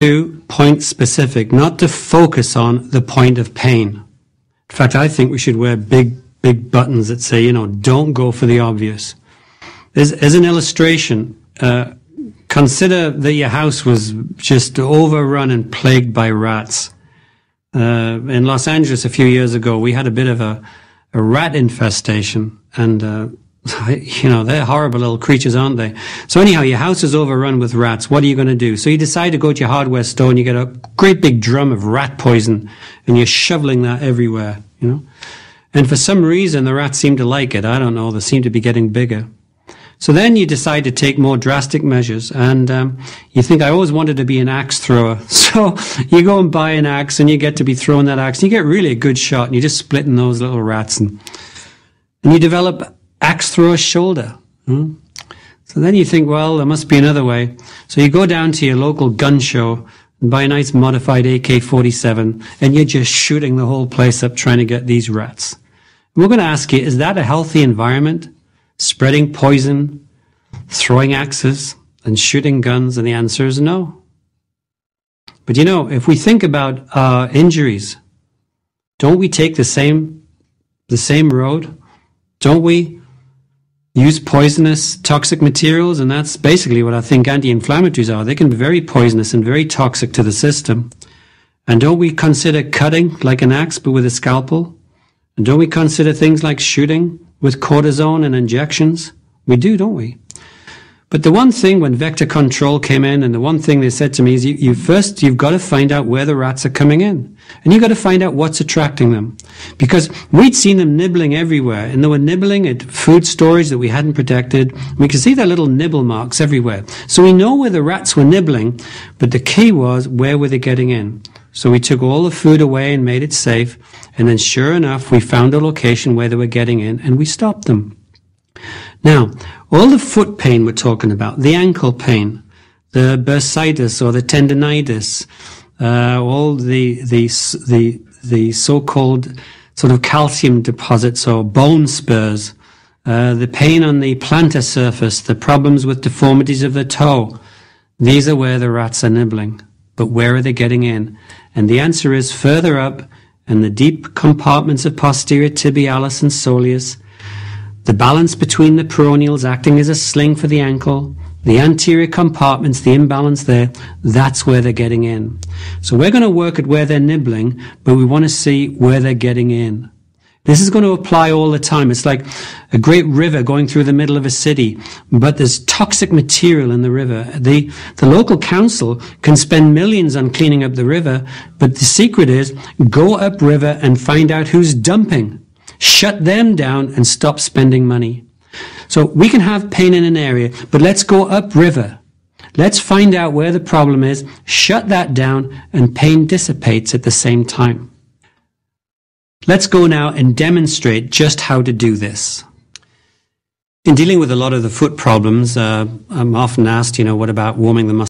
to point specific, not to focus on the point of pain. In fact, I think we should wear big buttons that say, don't go for the obvious. As an illustration, consider that your house was just overrun and plagued by rats. In Los Angeles a few years ago, we had a bit of a rat infestation, and they're horrible little creatures, aren't they? So anyhow, your house is overrun with rats. What are you going to do? So you decide to go to your hardware store and you get a great big drum of rat poison and you're shoveling that everywhere, And for some reason, the rats seem to like it. I don't know. They seem to be getting bigger. So then you decide to take more drastic measures, and you think, I always wanted to be an axe thrower. So you go and buy an axe and you get to be throwing that axe. And you get really a good shot and you're just splitting those little rats. And you develop axe thrower shoulder. So then you think, well, there must be another way. So you go down to your local gun show and buy a nice modified AK-47, and you're just shooting the whole place up trying to get these rats. And we're going to ask you, is that a healthy environment? Spreading poison, throwing axes, and shooting guns? And the answer is no. But if we think about injuries, don't we take the same road? Don't we use poisonous, toxic materials? And that's basically what I think anti-inflammatories are. They can be very poisonous and very toxic to the system. And don't we consider cutting like an axe, but with a scalpel? And don't we consider things like shooting with cortisone and injections? We do, don't we? But the one thing when vector control came in, and the one thing they said to me is, you've got to find out where the rats are coming in. And you've got to find out what's attracting them. Because we'd seen them nibbling everywhere, and they were nibbling at food storage that we hadn't protected. We could see their little nibble marks everywhere. So we know where the rats were nibbling, but the key was, where were they getting in? So we took all the food away and made it safe, and then sure enough, we found a location where they were getting in, and we stopped them. Now, all the foot pain we're talking about, the ankle pain, the bursitis or the tendinitis, all the so-called sort of calcium deposits or bone spurs, the pain on the plantar surface, the problems with deformities of the toe, these are where the rats are nibbling. But where are they getting in? And the answer is further up in the deep compartments of posterior tibialis and soleus, the balance between the peroneals acting as a sling for the ankle, the anterior compartments, the imbalance there, that's where they're getting in. So we're going to work at where they're nibbling, but we want to see where they're getting in. This is going to apply all the time. It's like a great river going through the middle of a city, but there's toxic material in the river. The local council can spend millions on cleaning up the river, but the secret is go upriver and find out who's dumping. Shut them down and stop spending money. So we can have pain in an area, but let's go upriver. Let's find out where the problem is, shut that down, and pain dissipates at the same time. Let's go now and demonstrate just how to do this. In dealing with a lot of the foot problems, I'm often asked, what about warming the muscles?